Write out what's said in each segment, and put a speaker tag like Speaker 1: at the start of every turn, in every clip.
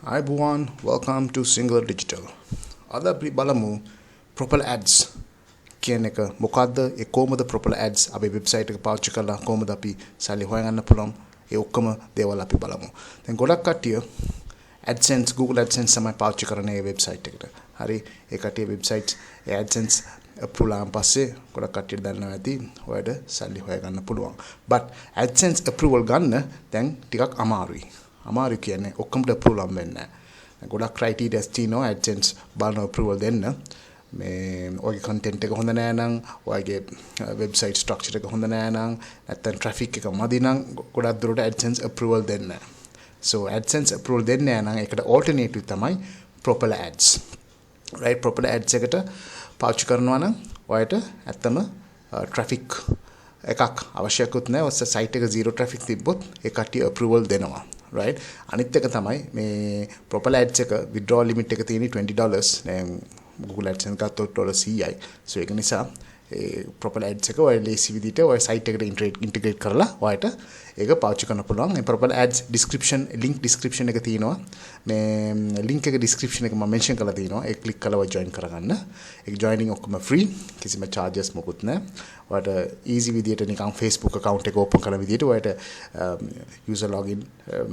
Speaker 1: Hi everyone, welcome to Single Digital. අද අපි බලමු Propeller Ads කියන එක මොකද්ද? ඒ කොහොමද Propeller Ads අපේ වෙබ්සයිට් එක පාවිච්චි කරලා කොහොමද අපි සල්ලි හොයගන්න පුළුවන්? ඒ ඔක්කොම දේවල් අපි බලමු. දැන් ගොඩක් කට්ටිය AdSense, Google AdSense තමයි පාවිච්චි කරන්නේ මේ වෙබ්සයිට් එකට. හරි, ඒ කට්ටිය වෙබ්සයිට්ස් ඒ AdSense approve පස්සේ ගොඩක් කට්ටියට දන්නවා ඇති ඔයාලට සල්ලි හොයගන්න පුළුවන්. But AdSense approval ගන්න දැන් ටිකක් අමාරුයි. අමාරු කියන්නේ ඔක්කොමද approval හම් වෙන්නේ නැහැ. ගොඩක් criteria තියෙනවා AdSense බලන approval දෙන්න. මේ ඔයගේ content එක හොඳ නැහැ නම්, ඔයගේ website structure එක හොඳ නැහැ නම්, නැත්නම් traffic එක මදි නම් ගොඩක් දුරට AdSense approval දෙන්නේ නැහැ. So AdSense approval දෙන්නේ නැහැ නම් ඒකට alternative තමයි Propeller Ads. Right, Propeller Ads එකට පාවිච්චි කරනවා නම් ඔයාලට ඇත්තම traffic එකක් අවශ්‍යකුත් නැහැ. ඔස්ස site එක zero traffic තිබ්බොත් ඒ කට්ටිය approval දෙනවා. Right, අනිත් එක තමයි මේ Propeller Ads එක withdrawal limit එක තියෙන්නේ $20. දැන් Google AdSense ගත්තොත් $100යි. So ඒක නිසා ඒ Propeller Ads එක ඔය ලේසි විදිහට ඔය site එකට integrate කරලා ඔයාලට ඒක පාවිච්චි කරන්න පුළුවන්. මේ Propeller Ads link description එක තියෙනවා. මේ link එක description එක මම mention කරලා තියෙනවා. ඒක click කරලා ඔය join කරගන්න. ඒක joining ඔක්කොම free. කිසිම charges මොකුත් නැහැ. ඔයාලට easy විදිහට නිකන් Facebook account එක open කරන විදිහට ඔයාලට user login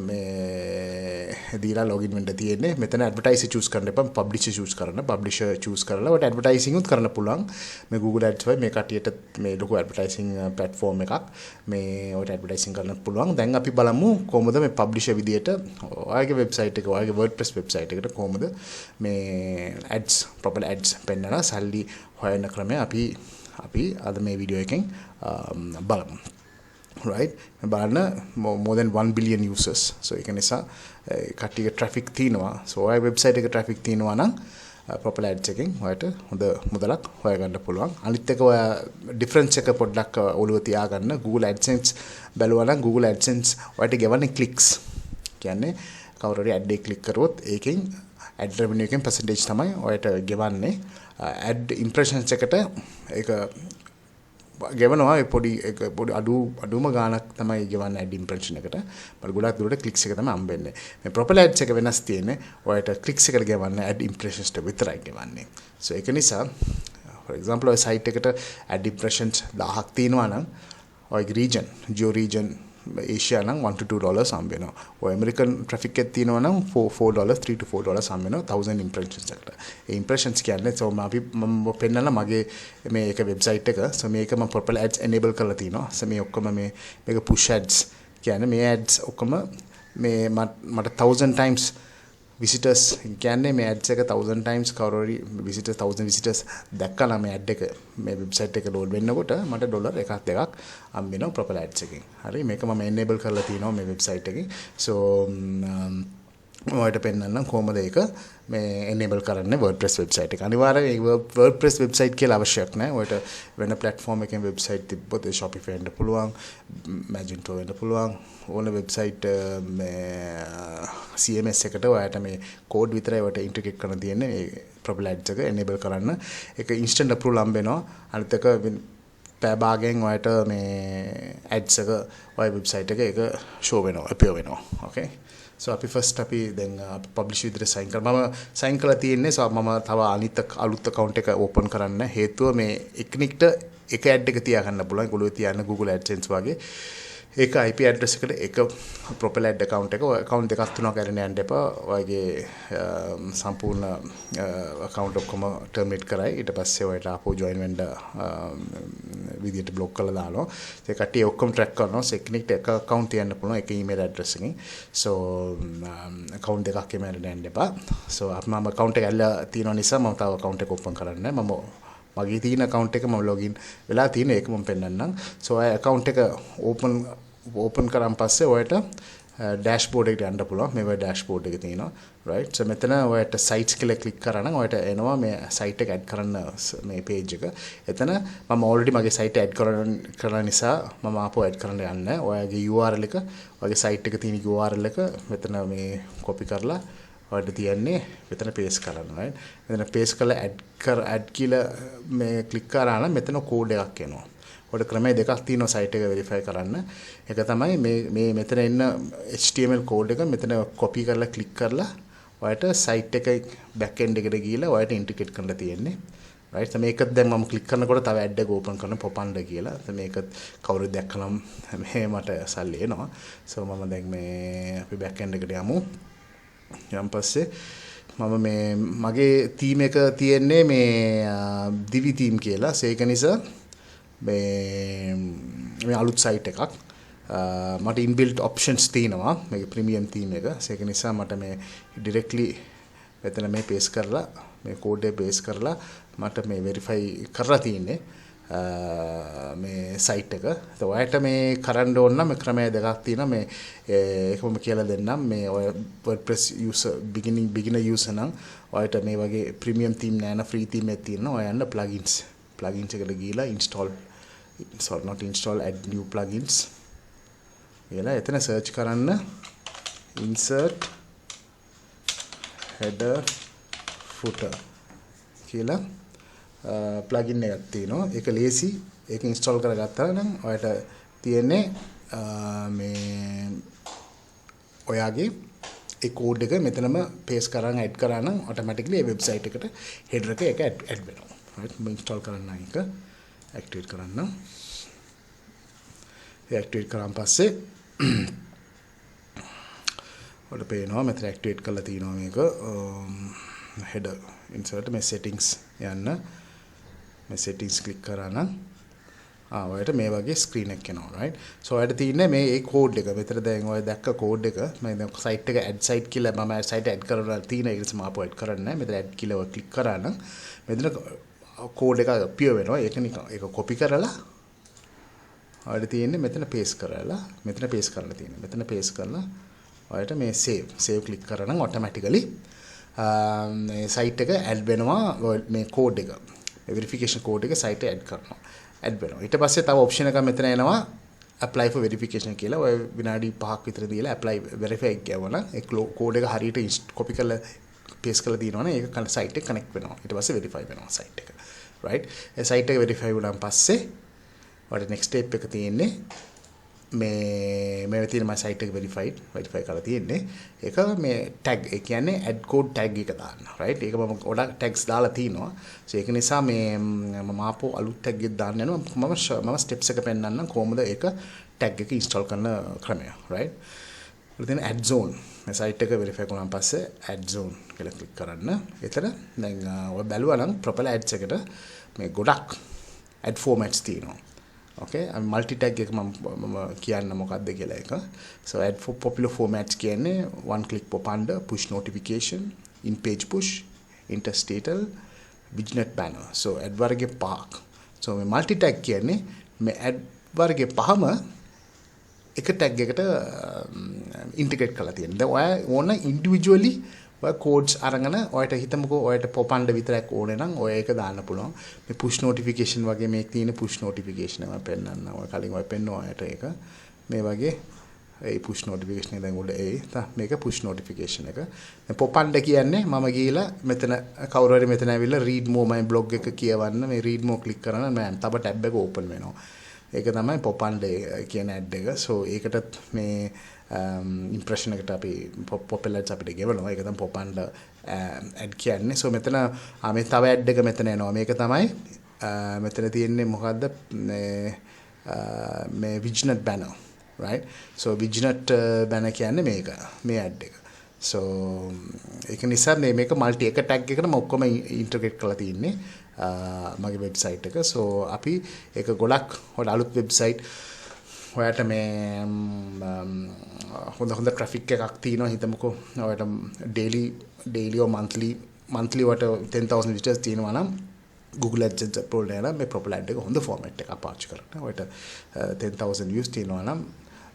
Speaker 1: මේ දීලා login වෙන්න තියෙන්නේ. මෙතන advertiser choose කරන්න එපා. publisher choose කරන්න. publisher choose කරලා ඔයාලට advertising උත් කරන්න පුළුවන්. මේ Google Ads වල මේ කට්ටියට මේ ලොකු advertising platform එකක්. මේ ඔයාලට advertising කරන්න පුළුවන්. දැන් අපි බලමු කොහොමද මේ publisher විදියට ඔයාගේ website එක, ඔයාගේ WordPress website එකට කොහොමද මේ ads, Propeller Ads පෙන්නලා සල්ලි හොයන ක්‍රමය අපි අද මේ වීඩියෝ එකෙන් බලමු. Right, බලන්න more than 1 billion users. So ඒක නිසා කට්ටියගේ traffic තියෙනවා. So ඔයාගේ website එක traffic තියෙනවා නම් Propeller Ads එකෙන් ඔයාලට හොඳ මුදලක් හොයගන්න පුළුවන්. අනිත් එක ඔයා difference එක පොඩ්ඩක් ඔළුව තියාගන්න. Google AdSense බැලුවා නම් Google AdSense ඔයාලට ගෙවන්නේ clicks. කියන්නේ කවුරු හරි ad එක click කරුවොත් ඒකෙන් ad revenue එකෙන් percentage තමයි ඔයාලට ගෙවන්නේ. ad impressions එකට ඒක ගෙවනවා. ඒ පොඩි අඩුම ගාණක් තමයි ගෙවන්නේ ad impression එකට. බල ගොඩක් දුරට clicks එක තමයි හම්බෙන්නේ. මේ Propeller Ads එක වෙනස් තියෙන්නේ. ඔයාලට clicks එකට ගෙවන්නේ ad impressions ට විතරයි ගෙවන්නේ. So ඒක නිසා for example ඔය site එකට ad impressions 1000ක් තියෙනවා නම් ඔයගේ region, geo region Asia නම් $1 to $2 හම්බ වෙනවා. ඔය American traffic එකක් තියෙනවා නම් $4 $3 to $4 හම්බ වෙනවා 1000 impressions එකට. ඒ impressions කියන්නේ so මම පෙන්නලා මගේ මේක website එක. so මේක මම Propeller Ads enable කරලා තිනවා. so මේ ඔක්කොම මේක push ads කියන්නේ මේ ads ඔක්කොම මේ මට 1000 times visitors කියන්නේ මේ ads එක 1000 times කවුරු හරි visitors 1000 visitors දැක්කම මේ ad එක මේ website එක load වෙන්නකොට මට $1 එකක් දෙකක් හම්බ වෙනවා Propeller Ads එකෙන්. හරි, මේක මම enable කරලා තිනවා මේ website එකේ. so ඔයාලට පෙන්නන්නම් කොහොමද ඒක මේ enable කරන්නේ WordPress website එක. අනිවාර්යයෙන් WordPress website කියලා අවශ්‍යයක් නැහැ. ඔයාලට වෙන platform එකකින් website තිබ්බොත් ඒ Shopify වෙන්න පුළුවන්, Magento වෙන්න පුළුවන්. ඕන website මේ CMS එකට ඔයාලට මේ code විතරයි ඔයාලට integrate කරන්න තියෙන්නේ. මේ Propeller Ads එක enable කරන්න. ඒක instant approval හම්බ වෙනවා. අනිත් එක පෑ භාගයෙන් ඔයාලට මේ ads එක ඔයාගේ website එක ඒක show වෙනවා, appear වෙනවා. Okay. So අපි first අපි දැන් publish විදිහට sign කරා. මම sign කරලා තියෙන්නේ. so මම තව අලුත් account එක open කරන්න. හේතුව මේ එක්නික්ට එක ad එක තියාගන්න පුළුවන්. ඒගොල්ලෝ තියන්න Google AdSense වගේ. ඒක IP address එකට එක Propeller Ad account එක account දෙකක් තුනක් අරගෙන යන්න එපා. ඔයගේ සම්පූර්ණ account ඔක්කොම terminate කරයි. ඊට පස්සේ ඔයාලට ආපහු join වෙන්න විදියට block කරලා දානවා. ඒ කට්ටිය ඔක්කොම track කරනවා. එක්නික්ට එක account තියන්න පුළුවන් එක email address එකකින්. so account දෙකක් එම අරගෙන යන්න එපා. so මම account එක ඇල්ලලා තියෙන නිසා මම තව account එක open කරන්නේ නැහැ. මගේ තියෙන account එක මම login වෙලා තියෙන ඒක මම පෙන්නන්නම්. so ඔය account එක open කරන් පස්සේ ඔයාලට dashboard එකට යන්න පුළුවන්. මේ වගේ dashboard එක තියෙනවා. right, so මෙතන ඔයාලට sites කියලා click කරා නම් ඔයාලට එනවා මේ site එක add කරන්න මේ page එක. එතන මම already මගේ site add කරන නිසා මම ආපහු add කරන්න යන්නේ. ඔයාගේ URL එක, ඔයාගේ site එක තියෙන URL එක මෙතන මේ copy කරලා ඔයාලට තියන්නේ මෙතන paste කරන්න. right, මෙතන paste කරලා add කියලා මේ click කරා නම් මෙතන code එකක් එනවා. ඔයාලට ක්‍රම දෙකක් තියෙනවා site එක verify කරන්න. එක තමයි මේ මෙතන එන්න HTML code එක මෙතන copy කරලා click කරලා ඔයාලට site එක back end එකට ගිහලා ඔයාලට integrate කරන්න තියෙන්නේ. right මේකත් දැන් මම click කරනකොට තව ad එක open කරන Propeller කියලා. මේකත් කවුරුද දැක්කනම් මේ මට සල්ලි එනවා. so මම දැන් මේ අපි back end එකට යමු. ඊට පස්සේ මම මේ මගේ team එක තියෙන්නේ මේ දිවි team කියලා. ඒක නිසා මේ අලුත් site එකක් මට inbuilt options තියෙනවා මේක premium theme එක. ඒක නිසා මට මේ directly මෙතන මේ paste කරලා මේ code එක paste කරලා මට මේ verify කරලා තියෙන්නේ මේ site එක. ඒත් ඔයාලට මේ කරන්න ඕන නම් ක්‍රමය දෙකක් තියෙනවා. මේ ඒකම කියලා දෙන්නම්. මේ ඔය WordPress user beginner user නම් ඔයාලට මේ වගේ premium theme නෑ න free theme එකක් තියෙනවා. ඔයා යන්න plugins එකට ගිහලා add new plugins කියලා එතන search කරන්න insert header footer කියලා plugin එකක් තියෙනවා. ඒක ලේසි. ඒක install කරගත්තා නම් ඔයාලට තියෙන්නේ මේ ඔයාගේ ඒ code එක මෙතනම paste කරන් add කරා නම් automatically ඒ website එකට header එක add වෙනවා. right මම install කරන්න එක activate කරන්න. ඒ activate කරාන් පස්සේ ඔයාලට පේනවා මෙතන activate කරලා තියෙනවා මේක header insert මේ settings යන්න මේ settings click කරා නම් ඔයාලට මේ වගේ screen එකක් එනවා right. so ඔයාලට තියෙන්නේ මේ code එක. මෙතන දැන් ඔය දැක්ක code එක මම දැන් site එක add site කියලා මම site add කරලා තියෙන ඒක නිසා මම ආපහු add කරන්නේ නැහැ. මෙතන add කියලා ඔය click කරා නම් මෙතන code එක appear වෙනවා. ඒක නිකන් ඒක copy කරලා ඔයාලට තියෙන්නේ මෙතන paste කරලා මෙතන paste කරලා තියෙන්නේ. මෙතන paste කරලා ඔයාලට මේ save click කරා නම් automatically මේ site එක add වෙනවා. මේ code එක මේ verification code එක site එක add වෙනවා. ඊට පස්සේ තව option එකක් මෙතන එනවා apply for verification කියලා. ඔය විනාඩි 5ක් විතර දීලා apply verify කියවන ඒ code එක හරියට copy කරලා paste කරලා දිනවනේ ඒක site එක connect වෙනවා. ඊට පස්සේ verify වෙනවා site එක. right ඒ site එක verify වුණාන් පස්සේ ඔයාලට next step එක තියෙන්නේ මේ තියෙන my site එක verify කරලා තියෙන්නේ. ඒක මේ tag ඒ කියන්නේ add code tag එක දාන්න. right ඒක මම ගොඩක් tags දාලා තිනවා. so ඒක නිසා මේ මම ආපහු අලුත් tag එකක් දාන්න යනවා. මම steps එක පෙන්නන්නම් කොහොමද ඒක tag එක install කරන ක්‍රමය. right then add zone මේ site එක verify කරාන් පස්සේ add zone කියලා click කරන්න. එතන දැන් ඔය බැලුවා නම් Propeller Ads එකට මේ ගොඩක් ad formats තියෙනවා. okay multi tag එක මම කියන්න මොකක්ද කියලා එක. so add for popular formats කියන්නේ one click pop under, push notification, in page push, interstitial, widget banner. so ad වර්ගේ පහක්. so මේ multi tag කියන්නේ මේ ad වර්ගේ පහම එක tag එකට integrate කරලා තියෙනවා. දැන් ඔයා ඕන individually ඔය codes අරගෙන ඔයාලට හිතමුකෝ ඔයාලට පොපන්ඩ විතරක් ඕනේ නම් ඔය ඒක දාන්න පුළුවන්. මේ push notification වගේ මේක තියෙන push notification එක මම පෙන්නන්න. ඔය කලින් ඔය පෙන්නවා ඔයාලට ඒක. මේ වගේ ඒ push notification එක දැන් උඩ මේක push notification එක. දැන් පොපන්ඩ කියන්නේ මම ගිහලා මෙතන කවුරු හරි මෙතන ඇවිල්ලා read more my blog එක කියවන්න මේ read more click කරන මම තව tab එක open වෙනවා. ඒක තමයි පොපන්ඩ කියන ad එක. so ඒකටත් මේ impression එකට අපි Propeller Ads අපිට ගෙවනවා. ඒක තමයි Propeller ad කියන්නේ. so මෙතන මේ තව ad එක මෙතන එනවා. මේක තමයි මෙතන තියෙන්නේ මොකද්ද මේ widget banner right. so widget banner කියන්නේ මේක මේ ad එක. so ඒක නිසා මේක multi එක tag එකකට මම ඔක්කොම integrate කරලා තියෙන්නේ මගේ website එක. so අපි ඒක ගොඩක් හොඳ අලුත් website ඔයාලට මේ හොඳ traffic එකක් තියෙනවා හිතමුකෝ. ඔයාලට daily or monthly වට 10,000 visitors තියෙනවා නම් Google AdSense upload කරලා මේ Propeller Ad එක හොඳ format එකක් පාවිච්චි කරන්න. ඔයාලට 10,000 views තියෙනවා නම්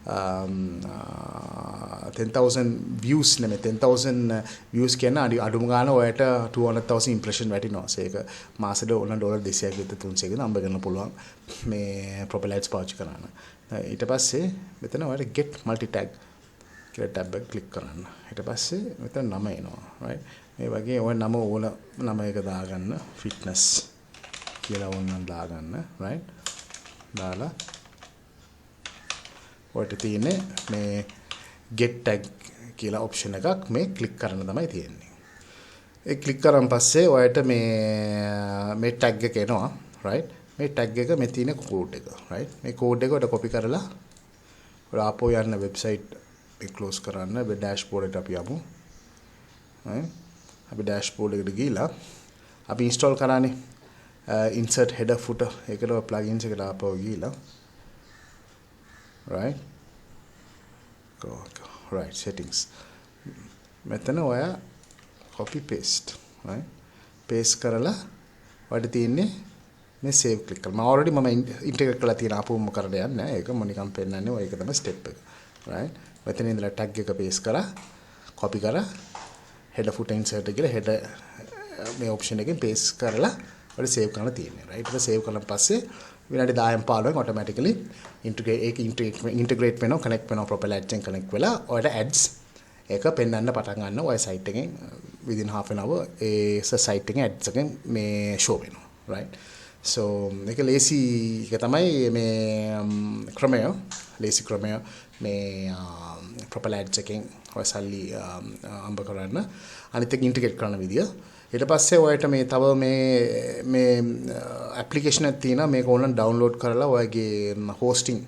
Speaker 1: 10,000 views නෙමෙයි 10,000 views කියන අඩුම ගාන ඔයාලට 200,000 impression වැටෙනවා. ඒක මාසෙට ඕන $200 200ක් විතර 300ක නම්බ ගන්න පුළුවන් මේ Propeller Ads පාවිච්චි කරන්න. ඊට පස්සේ මෙතන ඔයාලට get multi tag කියලා tab එක click කරන්න. ඊට පස්සේ මෙතන නම එනවා right. මේ වගේ ඔය නම ඕන නම එක දාගන්න fitness කියලා ඕනනම් දාගන්න right. දාලා ඔයාලට තියෙන්නේ මේ get tag කියලා ඔප්ෂන් එකක් මේ ක්ලික් කරන්න තමයි තියෙන්නේ. ඒ ක්ලික් කරන් පස්සේ ඔයාලට මේ ටැග් එක එනවා right මේ ටැග් එක මේ තියෙන කෝඩ් එක right මේ කෝඩ් එක උඩ කොපි කරලා ඔයාලා ආපහු යන්න වෙබ්සයිට් එක ක්ලෝස් කරන්න මේ ඩෑෂ්බෝඩ් එකට අපි යමු right අපි ඩෑෂ්බෝඩ් එකට ගිහලා අපි ඉන්ස්ටෝල් කරානේ insert header footer ඒකට plugins එකට ආපහු ගිහලා right go right settings මෙතන ඔයා copy paste right paste කරලා ඔයාලට තියෙන්නේ මේ save click කරලා මම already integrate කරලා තියෙන ආපුවම කරන්න යන්නේ නැහැ ඒක මම නිකන් පෙන්නන්නේ ඔය ඒක තමයි step එක right මෙතන ඉඳලා tag එක paste කරා copy කරා header footer insert කියලා header මේ option එකෙන් paste කරලා ඔයාලට save කරන්න තියෙන්නේ right ඒක save කරලා පස්සේ විනාඩි 10න් 15න් automatically integrate වෙනවා connect වෙනවා Propeller Ads එකෙන් connect වෙලා ඔයාලට ads ඒක පෙන්වන්න පටන් ගන්න ඔය site එකෙන් within half an hour A site එකෙන් ads එකෙන් මේ show වෙනවා right so මේක lazy එක තමයි මේ ක්‍රමය lazy ක්‍රමය මේ Propeller Ads එකෙන් ඔය සල්ලි අම්බ කරන්න අනිත් එක integrate කරන විදිය ඊට පස්සේ ඔයාලට මේ තව මේ application එකක් තියෙනවා මේක ඕනනම් download කරලා ඔයාගේ hosting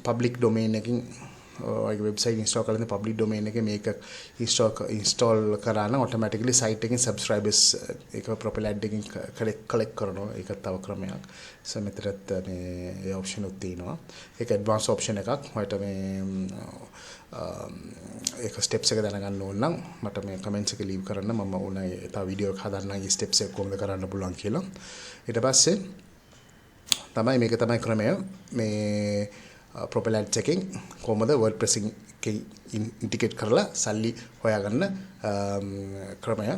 Speaker 1: public domain එකකින් ඔයාගේ website install කරලා public domain එකේ මේක install කරා නම් automatically site එකකින් subscribers ඒක Propeller Ads එකකින් collect කරනවා ඒක තව ක්‍රමයක් so මෙතනත් මේ option උත් තියෙනවා ඒක advanced option එකක් ඔයාලට මේ ඒක steps එක දැනගන්න ඕන නම් මට මේ comments එක leave කරන්න මම උණයි තව වීඩියෝ එකක් හදන්න මේ steps එක කොහොමද කරන්න පුළුවන් කියලා ඊට පස්සේ තමයි මේක තමයි ක්‍රමය මේ Propeller Ads එකෙන් කොහොමද WordPress එකේ integrate කරලා සල්ලි හොයාගන්න ක්‍රමය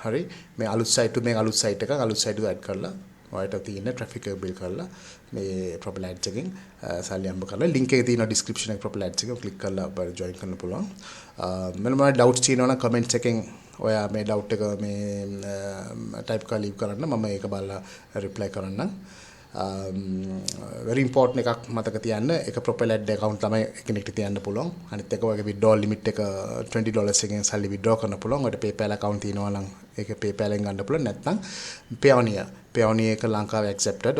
Speaker 1: හරි මේ අලුත් site එකක් අලුත් site එක add කරලා ඔයාලට තියෙන traffic එක build කරලා මේ Propeller Ads එකෙන් සල්ලි අම්බ කරලා link එක තියෙනවා description එකේ Propeller Ads එක click කරලා ඔයාලා join කරන්න පුළුවන් මම doubts තියෙනවා නම් comments එකෙන් ඔයා මේ doubt එක මේ type කරලා leave කරන්න මම ඒක බලලා reply කරන්නම් very important එකක් මතක තියන්න ඒක Propeller Ads account තමයි කෙනෙක්ට තියන්න පුළුවන් අනිත් එක ඔයගේ withdrawal limit එක $20 එකෙන් සල්ලි withdraw කරන්න පුළුවන් ඔයාලට PayPal account තියෙනවා නම් ඒක PayPal එකෙන් ගන්න පුළුවන් නැත්නම් Payoneer එක ලංකාවේ accepted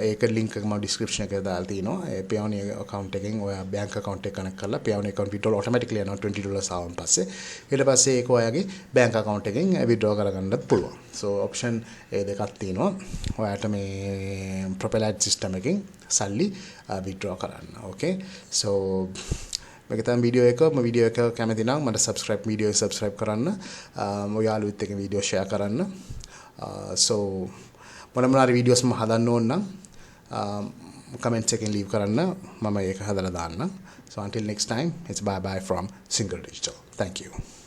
Speaker 1: ඒක link එක මම description එකේ දාලා තිනවා ඒ Payoneer account එකෙන් ඔයා bank account එක connect කරලා Payoneer account withdrawal automatically යනවා $20 ආවන් පස්සේ ඊට පස්සේ ඒක ඔයාගේ bank account එකෙන් withdraw කරගන්නත් පුළුවන් so option ඒ දෙකක් තියෙනවා ඔයාට මේ Propeller Ads system එකෙන් සල්ලි withdraw කරන්න okay so මේක තමයි වීඩියෝ එක කැමති නම් මට subscribe කරන්න ඔයාලුත් එක්ක වීඩියෝ share කරන්න so මොනම හරි වීඩියෝස් මම හදන්න ඕන නම් comments එකෙන් leave කරන්න මම ඒක හදලා දාන්න so until next time it's bye from Single Digital thank you